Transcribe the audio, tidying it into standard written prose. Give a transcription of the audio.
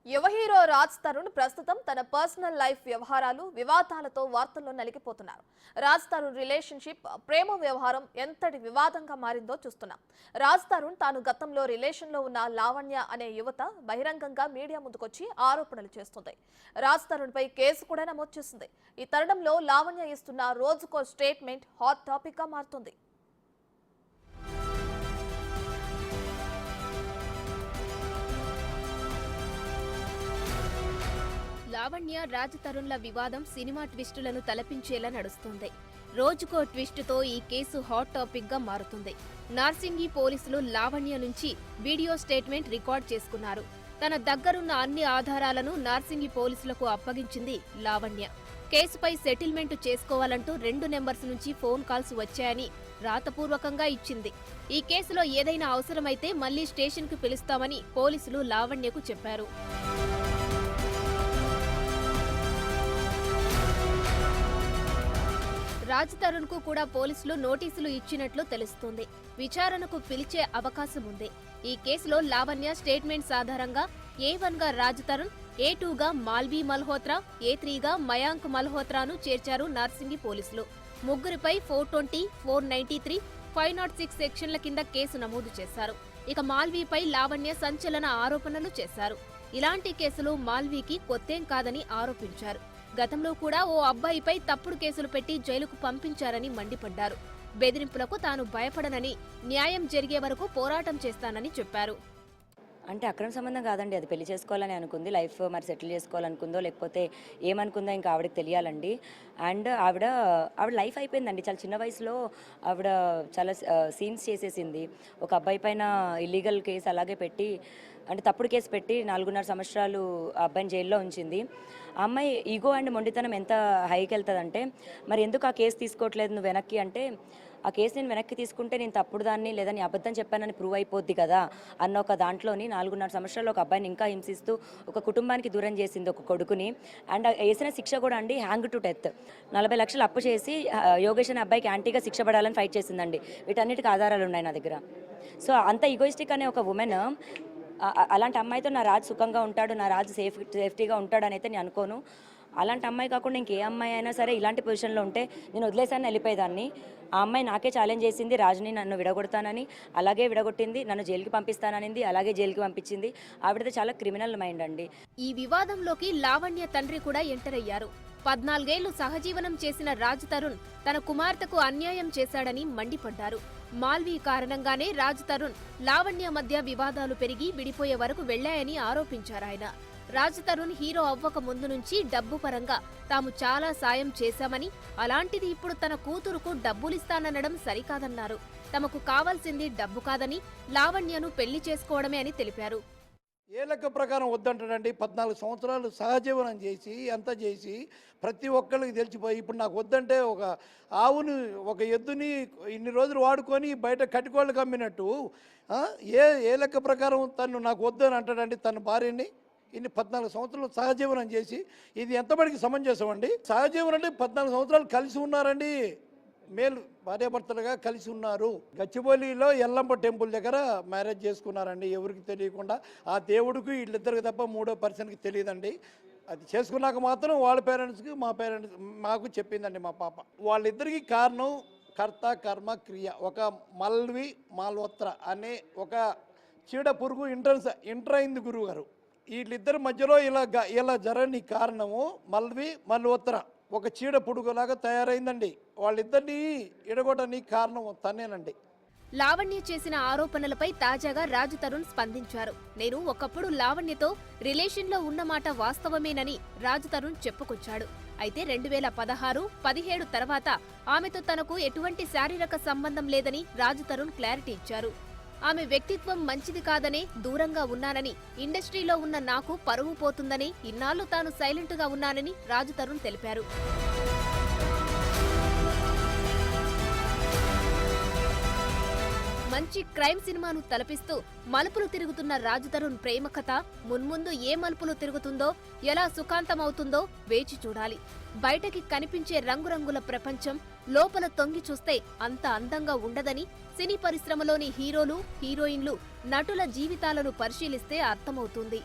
యువ హీరో రాజ్ తరుణ్ ప్రస్తుతం తన పర్సనల్ లైఫ్ వ్యవహారాలు వివాదాలతో వార్తల్లో నలిగిపోతున్నారు. రాజ్ తరుణ్ రిలేషన్షిప్ ప్రేమ వ్యవహారం ఎంతటి వివాదంగా మారిందో చూస్తున్నాం. రాజ్ తరుణ్ తాను గతంలో రిలేషన్లో ఉన్న లావణ్య అనే యువత బహిరంగంగా మీడియా ముందుకొచ్చి ఆరోపణలు చేస్తుంది. రాజ్ తరుణ్ పై కేసు కూడా నమోదు చేసింది. ఈ తరుణంలో లావణ్య ఇస్తున్న రోజుకో స్టేట్మెంట్ హాట్ టాపిక్ గా మారుతుంది. లావణ్య రాజ్ తరుణ్ల వివాదం సినిమా ట్విస్టులను తలపించేలా నడుస్తుంది. రోజుకో ట్విస్టుతో ఈ కేసు హాట్ టాపిక్ గా మారుతుంది. నార్సింగి పోలీసులు లావణ్య నుంచి వీడియో స్టేట్మెంట్ రికార్డ్ చేసుకున్నారు. తన దగ్గరున్న అన్ని ఆధారాలను నార్సింగి పోలీసులకు అప్పగించింది లావణ్య. కేసుపై సెటిల్మెంట్ చేసుకోవాలంటూ 2 నెంబర్స్ నుంచి ఫోన్ కాల్స్ వచ్చాయని రాతపూర్వకంగా ఇచ్చింది. ఈ కేసులో ఏదైనా అవసరమైతే మళ్లీ స్టేషన్కు పిలుస్తామని పోలీసులు లావణ్యకు చెప్పారు. రాజ్ తరుణ్ కు కూడా పోలీసులు నోటీసులు ఇచ్చినట్లు తెలుస్తోంది. విచారణకు పిలిచే అవకాశం ఉంది. ఈ కేసులో లావణ్య స్టేట్మెంట్స్ ఆధారంగా A1 గా రాజ్ తరుణ్, A2 గా మాల్వీ మల్హోత్రా, A3 గా మయాంక్ మల్హోత్రాను చేర్చారు నార్సింగి పోలీసులు. ముగ్గురిపై 420, 493, 506 సెక్షన్ల కింద కేసు నమోదు చేశారు. ఇక మాల్వీపై లావణ్య సంచలన ఆరోపణలు చేశారు. ఇలాంటి కేసులు మాల్వీకి కొత్తేం కాదని ఆరోపించారు. గతంలో కూడా ఓ అబ్బాయిపై తప్పుడు కేసులు పెట్టి జైలుకు పంపించారని మండిపడ్డారు. బెదిరింపులకు తాను భయపడనని, న్యాయం జరిగే వరకు పోరాటం చేస్తానని చెప్పారు. అంటే అక్రమ సంబంధం కాదండి, అది పెళ్లి చేసుకోవాలని అనుకుంది. లైఫ్ మరి సెటిల్ చేసుకోవాలనుకుందో లేకపోతే ఏమనుకుందో ఇంకా ఆవిడకి తెలియాలండి. అండ్ ఆవిడ లైఫ్ అయిపోయిందండి. చాలా చిన్న వయసులో ఆవిడ చాలా సీన్స్ చేసేసింది. ఒక అబ్బాయి పైన ఇల్లీగల్ కేసు అలాగే పెట్టి, అంటే తప్పుడు కేసు పెట్టి 4.5 సంవత్సరాలు ఆ అబ్బాయిని జైల్లో ఉంచింది. ఆ అమ్మాయి ఈగో అండ్ మొండితనం ఎంత హైకి వెళ్తుందంటే, మరి ఎందుకు ఆ కేసు తీసుకోవట్లేదు నువ్వు వెనక్కి అంటే, ఆ కేసు నేను వెనక్కి తీసుకుంటే నేను తప్పుడు దాన్ని లేదా నీ అబద్ధం చెప్పానని ప్రూవ్ అయిపోద్ది కదా అన్న ఒక దాంట్లోని 4.5 సంవత్సరాలు ఒక అబ్బాయిని ఇంకా హింసిస్తూ ఒక కుటుంబానికి దూరం చేసింది, ఒక కొడుకుని. అండ్ వేసిన శిక్ష కూడా అండి హ్యాంగ్ టు డెత్. 40 లక్షలు అప్పు చేసి యోగేష్ అనే అబ్బాయికి యాంటీగా శిక్ష పడాలని ఫైట్ చేసిందండి. వీటన్నిటికీ ఆధారాలు ఉన్నాయి నా దగ్గర. సో అంత ఈగోయిస్టిక్ అనే ఒక ఉమెన్, అలాంటి అమ్మాయితో నా రాజు సుఖంగా ఉంటాడు, నా రాజు సేఫ్టీగా ఉంటాడు అని అయితే నేను అనుకోను. అలాంటి అమ్మాయి కాకుండా ఇంకే అమ్మాయి అయినా సరే ఇలాంటి పొజిషన్లో ఉంటే నేను వదిలేసాను, వెళ్ళిపోయేదాన్ని. ఆ అమ్మాయి నాకే ఛాలెంజ్ చేసింది, రాజుని నన్ను విడగొడతానని. అలాగే విడగొట్టింది, నన్ను జైలుకి పంపిస్తాననింది, అలాగే జైలుకి పంపించింది. ఆవిడతో చాలా క్రిమినల్ మైండ్ అండి. ఈ వివాదంలోకి లావణ్య తండ్రి కూడా ఎంటర్ అయ్యారు. 14 ఏళ్లు సహజీవనం చేసిన రాజ్ తరుణ్ తన కుమార్తెకు అన్యాయం చేశాడని మండిపడ్డారు. మాల్వీ కారణంగానే రాజ్ తరుణ్, లావణ్య మధ్య వివాదాలు పెరిగి విడిపోయే వరకు వెళ్లాయని ఆరోపించారాయన. రాజ్ తరుణ్ హీరో అవ్వక ముందు నుంచి డబ్బు పరంగా తాము చాలా సాయం చేశామని, అలాంటిది ఇప్పుడు తన కూతురుకు డబ్బులిస్తాననడం సరికాదన్నారు. తమకు కావాల్సింది డబ్బు కాదని, లావణ్యను పెళ్లి చేసుకోవడమే అని తెలిపారు. ఏ లెక్క ప్రకారం వద్దంటాడండి? 14 సంవత్సరాలు సహజీవనం చేసి అంతా చేసి ప్రతి ఒక్కరికి తెలిసిపోయి ఇప్పుడు నాకు వద్దంటే, ఒక ఆవుని ఒక ఎద్దుని ఇన్ని రోజులు వాడుకొని బయట కట్టుకోళ్ళకి అమ్మినట్టు ఏ లెక్క ప్రకారం తను నాకు వద్దని అంటాడండి? తన భార్యని ఇన్ని 14 సంవత్సరాలు సహజీవనం చేసి ఇది ఎంతబడికి సమంజసం అండి? సహజీవనం అంటే 14 సంవత్సరాలు కలిసి ఉన్నారండి, మేలు భార్యాభర్తలుగా కలిసి ఉన్నారు. గచ్చిబౌలిలో ఎల్లంప టెంపుల్ దగ్గర మ్యారేజ్ చేసుకున్నారండి, ఎవరికి తెలియకుండా. ఆ దేవుడికి వీళ్ళిద్దరికి తప్ప మూడో పర్సన్కి తెలియదండి. అది చేసుకున్నాక మాత్రం వాళ్ళ పేరెంట్స్కి మాకు చెప్పిందండి మా పాప. వాళ్ళిద్దరికి కారణం కర్త కర్మ క్రియ. ఒక మల్వి మాల్హోత్రా అనే ఒక చీడ పురుగు ఇంటర్ అయింది గురువు గారు. వీళ్ళిద్దరి మధ్యలో ఇలా జరగని కారణము మల్వి మల్హోత్రా ఒక చీడ పురుగులాగా తయారైందండి. వాళ్ళిద్దరినీ ఎడగొట్టని కారణం తనేనండి. లావణ్య చేసిన ఆరోపణలపై తాజాగా రాజ్ తరుణ్ స్పందించారు. నేను ఒకప్పుడు లావణ్యతో రిలేషన్లో ఉన్నమాట వాస్తవమేనని రాజ్ తరుణ్ చెప్పుకొచ్చాడు. అయితే 2016, 17 తర్వాత ఆమెతో తనకు ఎటువంటి శారీరక సంబంధం లేదని రాజ్ తరుణ్ క్లారిటీ ఇచ్చారు. ఆమె వ్యక్తిత్వం మంచిది కాదనే దూరంగా ఉన్నానని, ఇండస్ట్రీలో ఉన్న నాకు పరువు పోతుందని ఇన్నాళ్లు తాను సైలెంట్గా ఉన్నానని రాజ్ తరుణ్ తెలిపారు. మంచి క్రైమ్ సినిమాను తలపిస్తూ మలుపులు తిరుగుతున్న రాజ్ తరుణ్ ప్రేమ కథ మున్ముందు ఏ మలుపులు తిరుగుతుందో, ఎలా సుఖాంతమవుతుందో వేచి చూడాలి. బయటకి కనిపించే రంగురంగుల ప్రపంచం లోపల తొంగి చూస్తే అంత అందంగా ఉండదని సినీ పరిశ్రమలోని హీరోలు, హీరోయిన్లు, నటుల జీవితాలను పరిశీలిస్తే అర్థమవుతుంది.